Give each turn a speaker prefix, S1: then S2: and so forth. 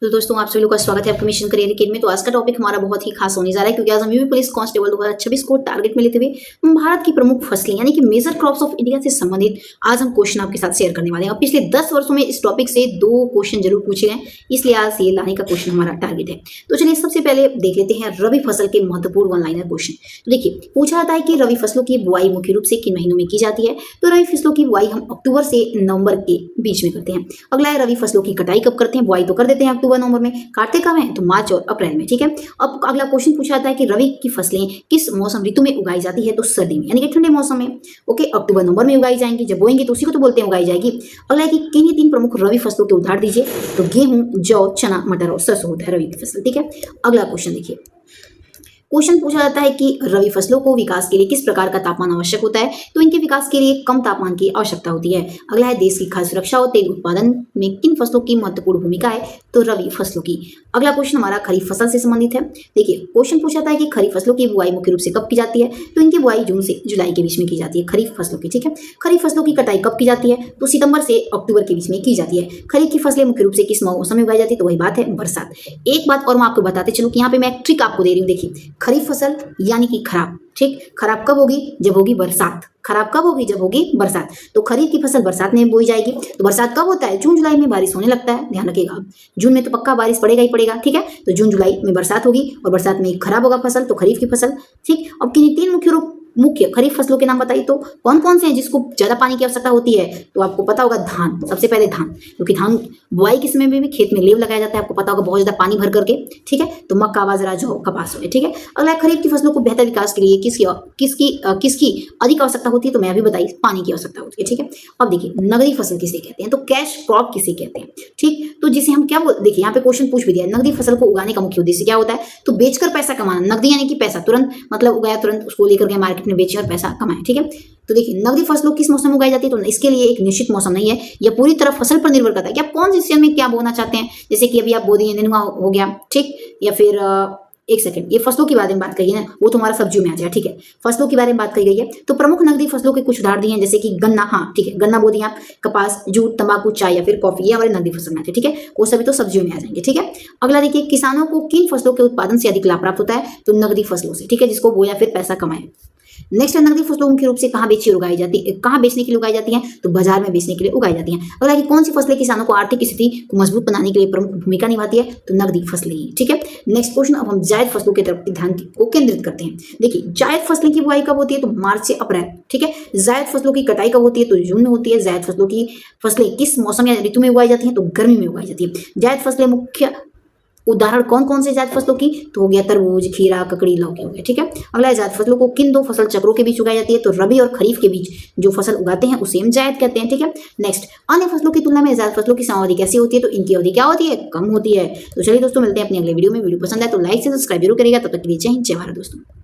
S1: तो दोस्तों आप सभी लोग का स्वागत है आपके मिशन करियर अकेडमी में। तो आज का टॉपिक हमारा बहुत ही खास होने जा रहा है क्योंकि आज हम यूपी पुलिस कांस्टेबल 2026 को टारगेट में लेते हुए भारत की प्रमुख फसलें यानी कि मेजर क्रॉप्स ऑफ इंडिया से संबंधित आज हम क्वेश्चन आपके साथ शेयर करने वाले हैं। और पिछले 10 वर्षों में इस टॉपिक से 2 क्वेश्चन जरूर पूछे गए, इसलिए आज ये लाने का क्वेश्चन हमारा टारगेट है। तो चलिए सबसे पहले देख लेते हैं रबी फसल के महत्वपूर्ण वन लाइनर क्वेश्चन। तो देखिए पूछा जाता है कि रबी फसलों की बुआई मुख्य रूप से किन महीनों में की जाती है। तो रबी फसलों की बुआई हम अक्टूबर से नवंबर के बीच में करते हैं। अगला है रबी फसलों की कटाई कब करते हैं। बुआई तो कर देते हैं अक्टूबर नवंबर में, काटते कब हैं तो मार्च और अप्रैल में। ठीक है, अब अगला क्वेश्चन पूछा जाता है कि रबी की फसलें किस मौसम ऋतु में उगाई जाती है। तो सर्दी में यानी कि ठंडे मौसम में। ओके, अक्टूबर नवंबर में उगाई जाएंगी, जब बोएंगे तो उसी को तो बोलते हैं उगाई जाएगी। अगला है कि किन्हीं 3 प्रमुख रबी फसलों के उदाहरण दीजिए। तो गेहूं, जौ, चना, मटर और सरसों होता है रबी की फसल। ठीक है, अगला क्वेश्चन देखिए, क्वेश्चन पूछा जाता है कि रबी फसलों को विकास के लिए किस प्रकार का तापमान आवश्यक होता है। तो इनके विकास के लिए कम तापमान की आवश्यकता होती है। अगला है देश की खाद्य सुरक्षा और तेल उत्पादन में किन फसलों की महत्वपूर्ण भूमिका है। तो रबी फसलों की। अगला क्वेश्चन हमारा खरीफ फसल से संबंधित है। देखिए क्वेश्चन पूछा जाता है कि खरीफ फसलों की बुआई मुख्य रूप से कब की जाती है। तो इनकी बुआई जून से जुलाई के बीच में की जाती है खरीफ फसलों की। ठीक है, खरीफ फसलों की कटाई कब की जाती है। तो सितंबर से अक्टूबर के बीच में की जाती है। खरीफ की फसलें मुख्य रूप से किस मौसम में उगाई जाती है। तो वही बात है बरसात। एक बात और मैं आपको बताते चलूं कि यहाँ पे मैं एक ट्रिक आपको दे रही हूँ। देखिए खरीफ फसल यानी कि खराब, ठीक, खराब कब होगी जब होगी बरसात। खराब कब होगी जब होगी बरसात। तो खरीफ की फसल बरसात में बोई जाएगी। तो बरसात कब होता है, जून जुलाई में बारिश होने लगता है, ध्यान रखिएगा आप। जून में तो पक्का बारिश पड़ेगा ही पड़ेगा। ठीक है, तो जून जुलाई में बरसात होगी और बरसात में खराब होगा फसल, तो खरीफ की फसल। ठीक, अब किन्हीं 3 मुख्य खरीफ फसलों के नाम बताइए। तो कौन कौन से हैं जिसको ज्यादा पानी की आवश्यकता होती है। तो आपको पता होगा धान, सबसे पहले धान, क्योंकि धान बुआई के समय में भी खेत में लेव लगाया जाता है, आपको पता होगा बहुत ज्यादा पानी भर करके। ठीक है, तो मक्का, बाजरा, जौ, कपास हो गया। ठीक है, अगला खरीफ की फसलों को बेहतर विकास के लिए किसकी अधिक आवश्यकता होती है। तो मैं अभी बताई पानी की आवश्यकता होती है। ठीक है, अब देखिए नगदी फसल किसे कहते हैं। तो कैश क्रॉप किसे कहते हैं। ठीक, तो जिसे हम क्या देखिए यहाँ पे क्वेश्चन पूछ भी दिया, नगदी फसल को उगाने का मुख्य उद्देश्य क्या होता है। तो बेचकर पैसा कमाना। नगदी यानी कि पैसा, तुरंत मतलब उगाया तुरंत उसको लेकर के मार्केट में बेचे और पैसा कमाए। ठीक है, तो देखिए नगदी फसलों किस मौसम में उगाई जाती है। तो इसके लिए एक निश्चित मौसम नहीं है, यह पूरी तरह फसल पर निर्भर करता है कि आप कौन से सीजन में क्या बोना चाहते हैं। जैसे कि अभी आप बो दिए, नेनुआ हो गया, ठीक, या फिर एक सेकंड, ये फसलों के बारे में बात कही है ना, वो तो हमारा सब्जियों में आ जाए। ठीक है, फसलों के बारे में बात कही गई है। तो प्रमुख नगदी फसलों के कुछ उदाहरण दिए हैं, जैसे कि गन्ना, हाँ ठीक है, गन्ना बो दिया, कपास, जूट, तंबाकू, चाय या फिर कॉफी, ये हमारे नगदी फसल में आते हैं। ठीक है, वो सभी तो सब्जियों में आ जाएंगे। ठीक है, अगला देखिए, किसानों को किन फसलों के उत्पादन से अधिक लाभ प्राप्त होता है। तो नगदी फसलों से। ठीक है, जिसको बोया फिर पैसा कमाए। नेक्स्ट, नगदी फसलों मुख्य रूप से कहाँ बेची और उगाई जाती है, कहाँ बेचने के लिए उगाई जाती है। तो बाजार में बेचने के लिए उगाई जाती हैं। अगला कि कौन सी फसलें किसानों को आर्थिक स्थिति को मजबूत बनाने के लिए प्रमुख भूमिका निभाती है। तो नगदी फसलें ही। ठीक है, नेक्स्ट क्वेश्चन, अब हम जायद फसलों की तरफ ध्यान को केंद्रित करते हैं। देखिए जायद फसलों की बुआई कब होती है। तो मार्च से अप्रैल। ठीक है, जायद फसलों की कटाई कब होती है। तो जून में होती है। जायद फसलों की फसलें किस मौसम या ऋतु में उगाई जाती हैं। तो गर्मी में उगाई जाती है। जायद फसलें मुख्य उदाहरण कौन कौन से जायद फसलों की। तो हो गया तरबूज, खीरा, ककड़ी, लौकी हो गया। ठीक है, अगला जायद फसलों को किन 2 फसल चक्रों के बीच उगाई जाती है। तो रबी और खरीफ के बीच जो फसल उगाते हैं उसे हम जायद कहते हैं। ठीक है, नेक्स्ट, अन्य फसलों की तुलना में जायद फसलों की समावधि कैसी होती है। तो इनकी अवधि क्या होती है, कम होती है। तो चलिए दोस्तों मिलते हैं अपनी अगले वीडियो में। वीडियो पसंद है तो लाइक से सब्सक्राइब जरूर करेगा। तब तक के लिए जय हिंद, जय भारत दोस्तों।